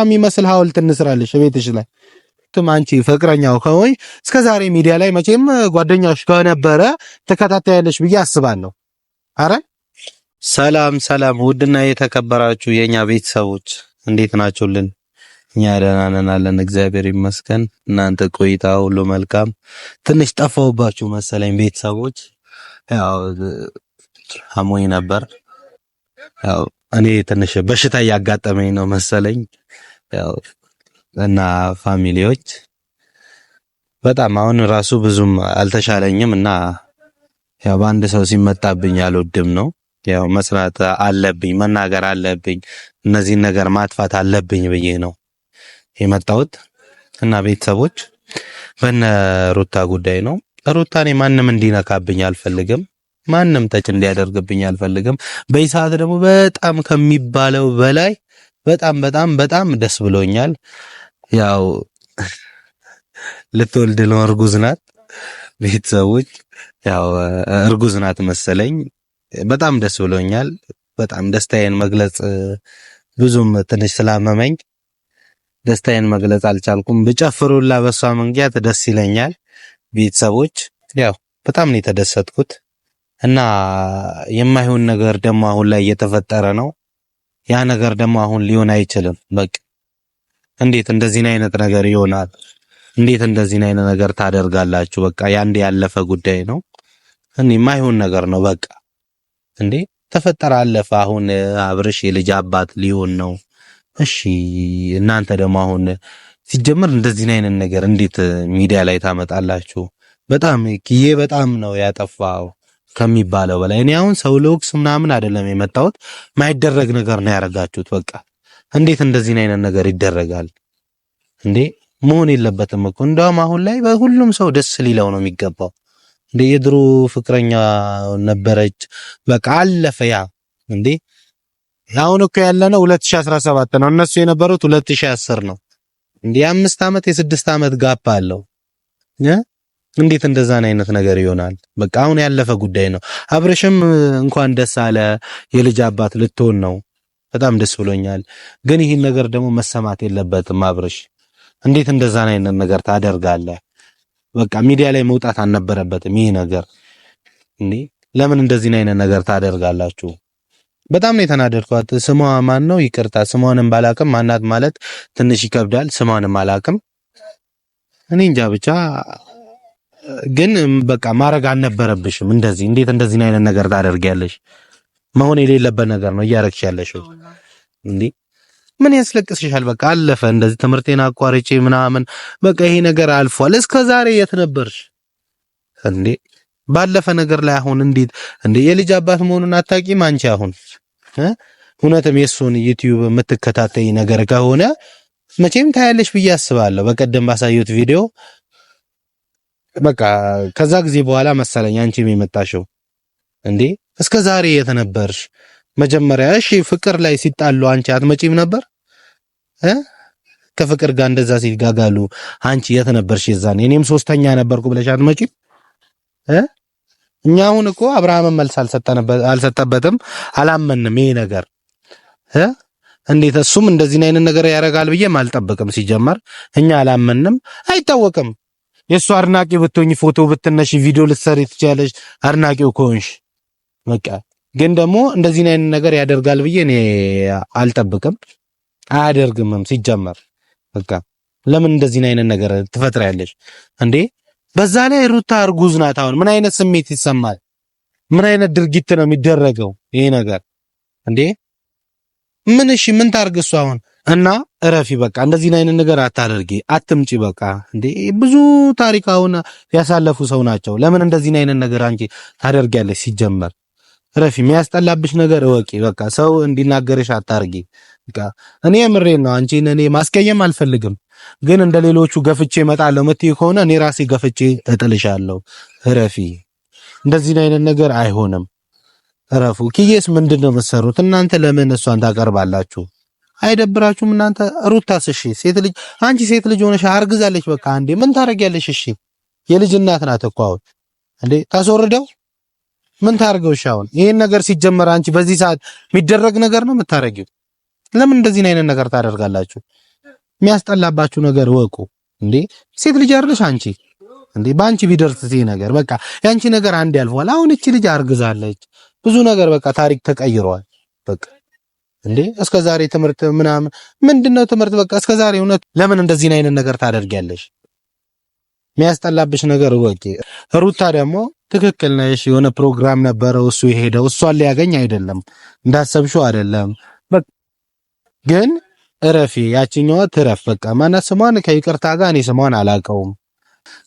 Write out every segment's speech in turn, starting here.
የሚመስል ሐውልት እንስራለሽ ቤትሽ ላይ አንቺ ፍቅረኛው ከሆይ እስከዛሬ ሚዲያ ላይ መቼም ጓደኛሽ ከነበረ ተከታታያለሽ ብዬ አስባለሁ። አረ ሰላም ሰላም፣ ውድና የተከበራችሁ የኛ ቤተሰቦች እንዴት ናችሁልን? እኛ ደህና ነን አለን፣ እግዚአብሔር ይመስገን። እናንተ ቆይታ ሁሉ መልካም? ትንሽ ጠፋውባችሁ መሰለኝ ቤተሰቦች፣ ያው አሞኝ ነበር። ያው እኔ ትንሽ በሽታ እያጋጠመኝ ነው መሰለኝ ያው እና ፋሚሊዎች በጣም አሁን ራሱ ብዙም አልተሻለኝም እና ያው በአንድ ሰው ሲመጣብኝ አልወድም ነው። ያው መስራት አለብኝ፣ መናገር አለብኝ፣ እነዚህን ነገር ማጥፋት አለብኝ ብዬ ነው የመጣሁት እና ቤተሰቦች በነ ሩታ ጉዳይ ነው። ሩታኔ ማንም እንዲነካብኝ አልፈልግም፣ ማንም ተጭ እንዲያደርግብኝ አልፈልግም። በይሳት ደግሞ በጣም ከሚባለው በላይ በጣም በጣም በጣም ደስ ብሎኛል። ያው ልትወልድ ነው፣ እርጉዝ ናት። ቤተሰቦች ያው እርጉዝ ናት መሰለኝ። በጣም ደስ ብሎኛል። በጣም ደስታዬን መግለጽ ብዙም ትንሽ ስላመመኝ ደስታዬን መግለጽ አልቻልኩም። ብጨፍሩላ በሷ መንገድ ደስ ይለኛል። ቤተሰቦች ያው በጣም ነው የተደሰትኩት እና የማይሆን ነገር ደግሞ አሁን ላይ እየተፈጠረ ነው። ያ ነገር ደግሞ አሁን ሊሆን አይችልም። በቃ እንዴት እንደዚህ አይነት ነገር ይሆናል? እንዴት እንደዚህ አይነት ነገር ታደርጋላችሁ? በቃ ያንዴ ያለፈ ጉዳይ ነው። እኔ የማይሆን ነገር ነው። በቃ እንዴ ተፈጠረ፣ አለፈ። አሁን አብርሽ የልጅ አባት ሊሆን ነው። እሺ እናንተ ደግሞ አሁን ሲጀምር እንደዚህ አይነት ነገር እንዴት ሚዲያ ላይ ታመጣላችሁ? በጣም ኪዬ በጣም ነው ያጠፋው ከሚባለው በላይ። እኔ አሁን ሰው ለወቅስ ምናምን አይደለም የመጣሁት፣ ማይደረግ ነገር ነው ያረጋችሁት። በቃ እንዴት እንደዚህ አይነት ነገር ይደረጋል እንዴ? መሆን የለበትም እኮ። እንደውም አሁን ላይ በሁሉም ሰው ደስ ሊለው ነው የሚገባው። እንዴ የድሮ ፍቅረኛ ነበረች፣ በቃ አለፈ ያ። እንዴ አሁን እኮ ያለነው 2017 ነው፣ እነሱ የነበሩት 2010 ነው። እንዴ 5 ዓመት የ6 ዓመት ጋፕ አለው። እንዴት እንደዛ አይነት ነገር ይሆናል? በቃ አሁን ያለፈ ጉዳይ ነው። አብርሽም እንኳን ደስ አለ፣ የልጅ አባት ልትሆን ነው። በጣም ደስ ብሎኛል። ግን ይህን ነገር ደግሞ መሰማት የለበትም አብርሽ። እንዴት እንደዛ አይነት ነገር ታደርጋለህ? በቃ ሚዲያ ላይ መውጣት አልነበረበትም ይሄ ነገር። እንዴ ለምን እንደዚህ አይነት ነገር ታደርጋላችሁ? በጣም ነው የተናደድኳት። ስሟ ማን ነው? ይቅርታ ስሟንም ባላቅም ማናት ማለት ትንሽ ይከብዳል። ስሟንም አላቅም እኔ እንጃ ብቻ ግን በቃ ማረግ አልነበረብሽም እንደዚህ። እንዴት እንደዚህ አይነት ነገር ታደርጊያለሽ? መሆን የሌለበት ነገር ነው እያረግሽ ያለሽው። እንዴ ምን ያስለቅስሻል? በቃ አለፈ። እንደዚህ ትምህርቴን አቋርጬ ምናምን በቃ ይሄ ነገር አልፏል። እስከ ዛሬ የት ነበርሽ እንዴ? ባለፈ ነገር ላይ አሁን እንዴት እንዴ የልጅ አባት መሆኑን አታውቂም አንቺ? አሁን እውነትም የሱን ዩቲዩብ የምትከታተይ ነገር ከሆነ መቼም ታያለሽ ብዬ አስባለሁ። በቀደም ባሳዩት ቪዲዮ በቃ ከዛ ጊዜ በኋላ መሰለኝ አንቺም የመጣሽው። እንዴ እስከ ዛሬ የት ነበርሽ? መጀመሪያ እሺ ፍቅር ላይ ሲጣሉ አንቺ አትመጪም ነበር? ከፍቅር ጋር እንደዛ ሲጋጋሉ አንቺ የት ነበርሽ የዛኔ? እኔም ሶስተኛ ነበርኩ ብለሽ አትመጪም? እኛ አሁን እኮ አብርሃምን መልስ አልሰጠበትም፣ አላመንም ይሄ ነገር እንዴት እሱም እንደዚህ አይነት ነገር ያደርጋል ብዬም አልጠበቅም። ሲጀመር እኛ አላመንም። አይታወቅም። የሱ አድናቂ ብትሆኚ ፎቶ ብትነሺ ቪዲዮ ልትሰሪ ትችያለሽ፣ አድናቂው ከሆንሽ በቃ። ግን ደግሞ እንደዚህ አይነት ነገር ያደርጋል ብዬ እኔ አልጠብቅም፣ አያደርግምም ሲጀመር። በቃ ለምን እንደዚህ አይነት ነገር ትፈጥሪያለሽ እንዴ? በዛ ላይ ሩታ እርጉዝ ናት። አሁን ምን አይነት ስሜት ይሰማል? ምን አይነት ድርጊት ነው የሚደረገው ይሄ ነገር እንዴ? ምን እሺ ምን ታርግ እሱ አሁን? እና እረፊ በቃ እንደዚህ አይነት ነገር አታደርጊ፣ አትምጪ በቃ እንዴ። ብዙ ታሪክ አሁን ያሳለፉ ሰው ናቸው። ለምን እንደዚህ አይነት ነገር አንቺ ታደርጊያለሽ? ሲጀመር እረፊ። የሚያስጠላብሽ ነገር እወቂ በቃ። ሰው እንዲናገርሽ አታርጊ በቃ። እኔ ምሬን ነው አንቺን እኔ ማስቀየም አልፈልግም፣ ግን እንደሌሎቹ ገፍቼ እመጣለሁ የምትይ ከሆነ እኔ ራሴ ገፍቼ እጥልሻለሁ። እረፊ። እንደዚህ አይነት ነገር አይሆንም። እረፉ። ኪዬስ ምንድነው የምትሰሩት እናንተ? ለምን እሷን ታቀርባላችሁ? አይደብራችሁም እናንተ? ሩታስ እሺ ሴት ልጅ አንቺ ሴት ልጅ ሆነሽ አርግዛለች። በቃ እንዴ ምን ታረጊያለሽ? እሺ የልጅ እናት ናት እኮ አሁን እንዴ ታስወርደው ምን ታርገው? እሺ አሁን ይሄን ነገር ሲጀመር አንቺ በዚህ ሰዓት የሚደረግ ነገር ነው የምታረጊው? ለምን እንደዚህ አይነት ነገር ታደርጋላችሁ? የሚያስጠላባችሁ ነገር ወቁ እንዴ። ሴት ልጅ አይደለሽ አንቺ እንዴ? በአንቺ ቢደርስ እዚህ ነገር በቃ ያንቺ ነገር አንድ ያልፏል። አሁን እቺ ልጅ አርግዛለች። ብዙ ነገር በቃ ታሪክ ተቀይሯል። በቃ እንዴ እስከዛሬ ትምህርት ምናምን ምንድነው ትምህርት በቃ እስከዛሬ እውነት ለምን እንደዚህ አይነት ነገር ታደርጊያለሽ? የሚያስጠላብሽ ነገር ወቂ። ሩታ ደግሞ ትክክል ነሽ። የሆነ ፕሮግራም ነበረው እሱ የሄደው እሷን ሊያገኝ አይደለም፣ እንዳሰብሽው አይደለም። ግን እረፊ፣ ያቺኛዋ ትረፍ። በቃ ማናት ስሟን ከይቅርታ ጋር እኔ ስሟን አላውቀውም፣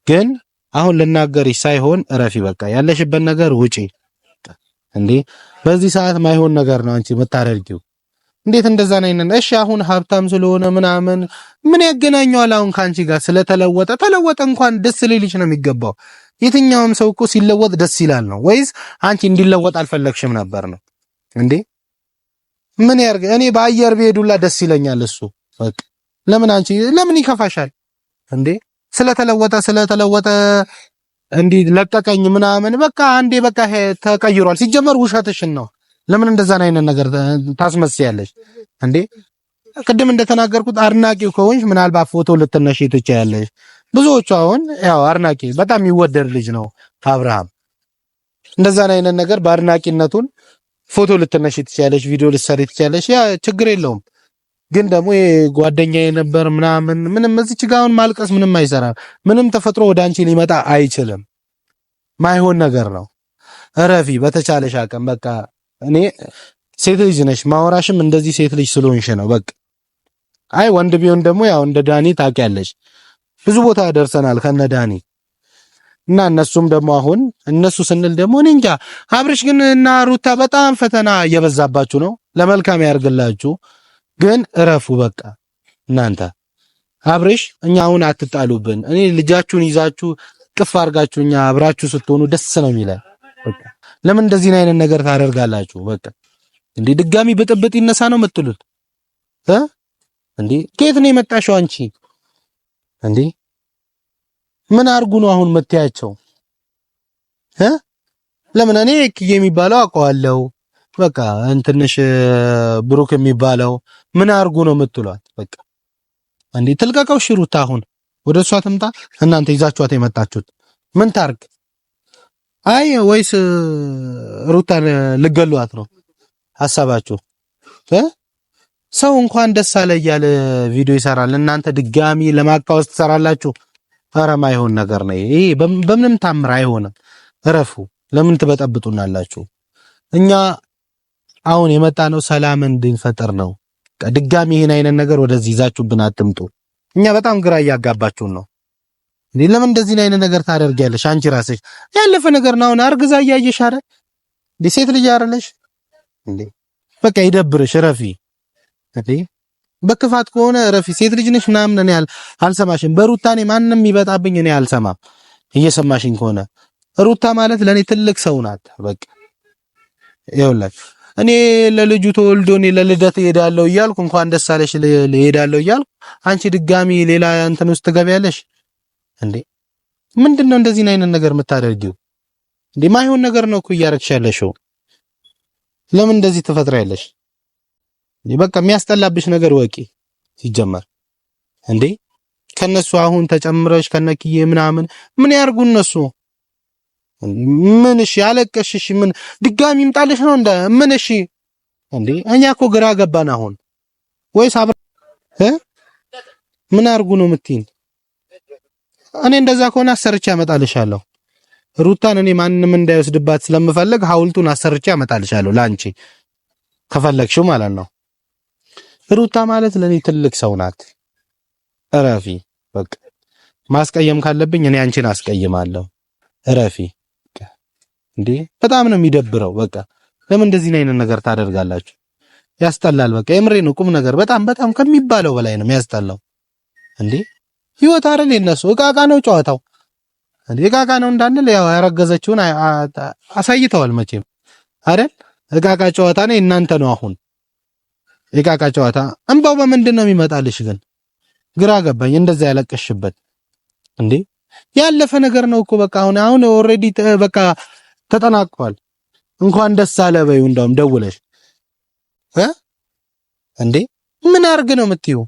ግን አሁን ልናገርሽ ሳይሆን እረፊ። በቃ ያለሽበት ነገር ውጪ። እንዴ በዚህ ሰዓት ማይሆን ነገር ነው አንቺ የምታደርጊው። እንዴት እንደዛ ነኝ? እሺ አሁን ሀብታም ስለሆነ ምናምን ምን ያገናኘዋል? አሁን ካንቺ ጋር ስለተለወጠ ተለወጠ እንኳን ደስ ሊልሽ ነው የሚገባው። የትኛውም ሰው እኮ ሲለወጥ ደስ ይላል ነው ወይስ አንቺ እንዲለወጥ አልፈለግሽም ነበር ነው እንዴ? ምን ያርግ? እኔ በአየር ብሄዱላ ደስ ይለኛል እሱ። በቃ ለምን አንቺ ለምን ይከፋሻል እንዴ? ስለተለወጠ እንዲህ ለቀቀኝ ምናምን በቃ አንዴ በቃ ተቀይሯል። ሲጀመር ውሸትሽን ነው። ለምን እንደዛ አይነት ነገር ታስመስያለሽ እንዴ? ቅድም እንደተናገርኩት አድናቂው ከሆንሽ ምናልባት ፎቶ ልትነሺ ትችያለሽ። ብዙዎቹ አሁን ያው አድናቂ በጣም የሚወደድ ልጅ ነው አብርሃም። እንደዛ አይነት ነገር በአድናቂነቱን ፎቶ ልትነሺ ትችያለሽ፣ ቪዲዮ ልትሰሪ ትችያለሽ። ያ ችግር የለውም። ግን ደግሞ ጓደኛዬ ነበር ምንም እዚች ጋር አሁን ማልቀስ ምንም አይሰራም። ምንም ተፈጥሮ ወደ አንቺ ሊመጣ አይችልም። ማይሆን ነገር ነው። እረፊ በተቻለሽ አቅም በቃ እኔ ሴት ልጅ ነሽ፣ ማወራሽም እንደዚህ ሴት ልጅ ስለሆንሽ ነው። በቃ አይ ወንድ ቢሆን ደግሞ ያው እንደ ዳኒ ታውቂያለሽ፣ ብዙ ቦታ ደርሰናል ከነ ዳኒ እና እነሱም ደግሞ አሁን እነሱ ስንል ደግሞ እኔ እንጃ። አብርሽ ግን እና ሩታ በጣም ፈተና እየበዛባችሁ ነው። ለመልካም ያርግላችሁ፣ ግን እረፉ በቃ እናንተ። አብርሽ እኛ አሁን አትጣሉብን። እኔ ልጃችሁን ይዛችሁ ቅፍ አድርጋችሁ እኛ አብራችሁ ስትሆኑ ደስ ነው የሚለን። በቃ ለምን እንደዚህ አይነት ነገር ታደርጋላችሁ? በቃ እንዴ ድጋሚ ብጥብጥ ይነሳ ነው የምትሉት እንዴ? ከየት ነው የመጣሽው አንቺ እንዴ? ምን አርጉ ነው አሁን የምትያቸው? ለምን እኔ ክዬ የሚባለው አውቀዋለሁ። በቃ እንትንሽ ብሩክ የሚባለው ምን አርጉ ነው የምትሏት? በቃ እንዴ ትልቀቀው። ሽሩታ አሁን ወደ እሷ ትምጣ። እናንተ ይዛችኋት የመጣችሁት ምን ታርግ? አይ ወይስ ሩታን ልገሏት ነው ሐሳባችሁ? ሰው እንኳን ደስ አለ እያለ ቪዲዮ ይሰራል፣ እናንተ ድጋሚ ለማቃወስ ትሰራላችሁ። ኧረ ማይሆን ነገር ነው ይሄ። በምንም ታምር አይሆንም። እረፉ። ለምን ትበጠብጡናላችሁ? እኛ አሁን የመጣ ነው ሰላም እንድንፈጠር ነው። ድጋሚ ይሄን አይነት ነገር ወደዚህ ይዛችሁብን አትምጡ። እኛ በጣም ግራ እያጋባችሁን ነው። እንዴ ለምን እንደዚህ አይነት ነገር ታደርጊያለሽ? አንቺ ራስሽ ያለፈ ነገር ነው። አሁን አርግዛ እያየሽ አይደል? እንዴ ሴት ልጅ አይደለሽ እንዴ? በቃ ይደብርሽ፣ ረፊ። እንዴ በክፋት ከሆነ ረፊ። ሴት ልጅ ነሽ ምናምን እኔ አልሰማሽም። በሩታኔ ማንንም ይበጣብኝ እኔ አልሰማም። እየሰማሽኝ ከሆነ ሩታ ማለት ለኔ ትልቅ ሰው ናት። በቃ ይኸውላችሁ እኔ ለልጁ ተወልዶ እኔ ለልደት እሄዳለሁ እያልኩ እንኳን ደስ አለሽ እሄዳለሁ እያልኩ አንቺ ድጋሚ ሌላ እንትን ውስጥ ትገቢያለሽ እንዴ? ምንድነው እንደዚህ አይነት ነገር የምታደርጊው እንዴ? ማይሆን ነገር ነው እኮ እያረግሽ ያለሽው። ለምን እንደዚህ ትፈጥሪያለሽ እንዴ? በቃ የሚያስጠላብሽ ነገር ወቂ ሲጀመር እንዴ። ከነሱ አሁን ተጨምረሽ ከነክዬ ምናምን ምን ያርጉ እነሱ? ምን እሺ ያለቀሽሽ ምን ድጋሚ ይምጣልሽ ነው እንደ ምን እሺ እንዴ? እኛ እኮ ግራ ገባን አሁን። ወይስ አብረ ምን አርጉ ነው የምትይኝ? እኔ እንደዛ ከሆነ አሰርቼ አመጣልሻለሁ ሩታን። እኔ ማንንም እንዳይወስድባት ስለምፈልግ ሐውልቱን አሰርቼ አመጣልሻለሁ ላንቺ ከፈለግሽው ማለት ነው። ሩታ ማለት ለኔ ትልቅ ሰው ናት። እረፊ በቃ። ማስቀየም ካለብኝ እኔ አንቺን አስቀይማለሁ። እረፊ እንዴ። በጣም ነው የሚደብረው። በቃ ለምን እንደዚህ አይነት ነገር ታደርጋላችሁ? ያስጠላል። በቃ የምሬ ነው ቁም ነገር በጣም ከሚባለው በላይ ነው የሚያስጠላው። እንዴ ህይወት አይደል የነሱ እቃቃ ነው ጨዋታው። እንዴ እቃቃ ነው እንዳንል ያው ያረገዘችውን አሳይተዋል መቼም አይደል? እቃቃ ጨዋታ ነው እናንተ ነው አሁን እቃቃ ጨዋታ። እንባው በምንድን ነው የሚመጣልሽ ግን? ግራ ገባኝ እንደዛ ያለቀሽበት። እንዴ ያለፈ ነገር ነው እኮ በቃ አሁን ኦሬዲ በቃ ተጠናቋል። እንኳን ደስ አለ በይው እንደውም ደውለሽ እንዴ ምን አርግ ነው የምትይው?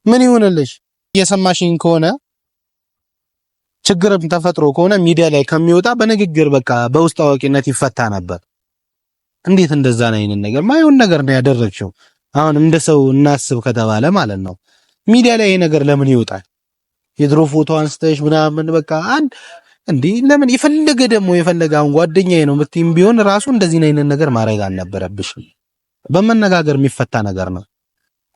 ምን ይሁንልሽ? እየሰማሽኝ ከሆነ ችግርም ተፈጥሮ ከሆነ ሚዲያ ላይ ከሚወጣ በንግግር በቃ በውስጥ አዋቂነት ይፈታ ነበር። እንዴት እንደዛ ነው? አይነት ነገር ማይሆን ነገር ነው ያደረግሽው። አሁን እንደ ሰው እናስብ ከተባለ ማለት ነው ሚዲያ ላይ ይሄ ነገር ለምን ይወጣል? የድሮ ፎቶ አንስተሽ ምናምን በቃ አንድ እንዴ ለምን የፈለገ አሁን ጓደኛዬ ነው ምትይም ቢሆን ራሱ እንደዚህ አይነት ነገር ማድረግ አልነበረብሽም። በመነጋገር የሚፈታ ነገር ነው።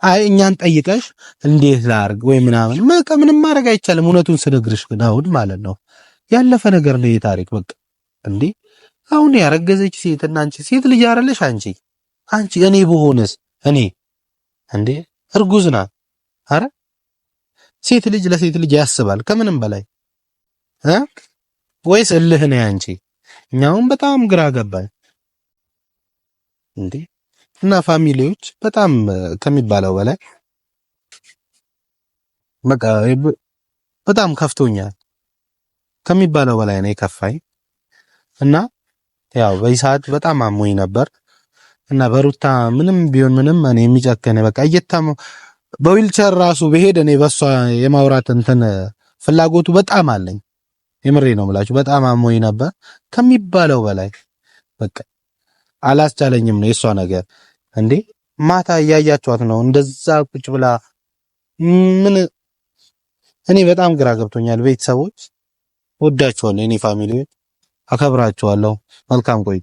አይ እኛን ጠይቀሽ እንዴት ላርግ ወይ ምናምን ምንም ማድረግ አይቻልም። እውነቱን ስነግርሽ ግን አሁን ማለት ነው ያለፈ ነገር ነው የታሪክ በቃ እንዴ አሁን ያረገዘች ሴት እና አንቺ ሴት ልጅ አይደለሽ አንቺ እኔ ብሆንስ እኔ እንዴ እርጉዝ ናት። አረ ሴት ልጅ ለሴት ልጅ ያስባል ከምንም በላይ ወይስ እልህ ነው አንቺ? እኛውም በጣም ግራ ገባኝ እንዴ እና ፋሚሊዎች በጣም ከሚባለው በላይ በቃ በጣም ከፍቶኛል ከሚባለው በላይ ነው የከፋኝ እና ያው በዚህ ሰዓት በጣም አሞኝ ነበር እና በሩታ ምንም ቢሆን ምንም እኔ የሚጨከነ በቃ በዊልቸር ራሱ በሄድ እኔ በሷ የማውራት እንትን ፍላጎቱ በጣም አለኝ። የምሬ ነው የምላችሁ በጣም አሞኝ ነበር ከሚባለው በላይ በቃ አላስቻለኝም ነው የሷ ነገር። እንዴ ማታ እያያችኋት ነው እንደዛ ቁጭ ብላ ምን እኔ በጣም ግራ ገብቶኛል። ቤተሰቦች ወዳችኋለሁ፣ እኔ ፋሚሊዎች አከብራችኋለሁ። መልካም ቆይ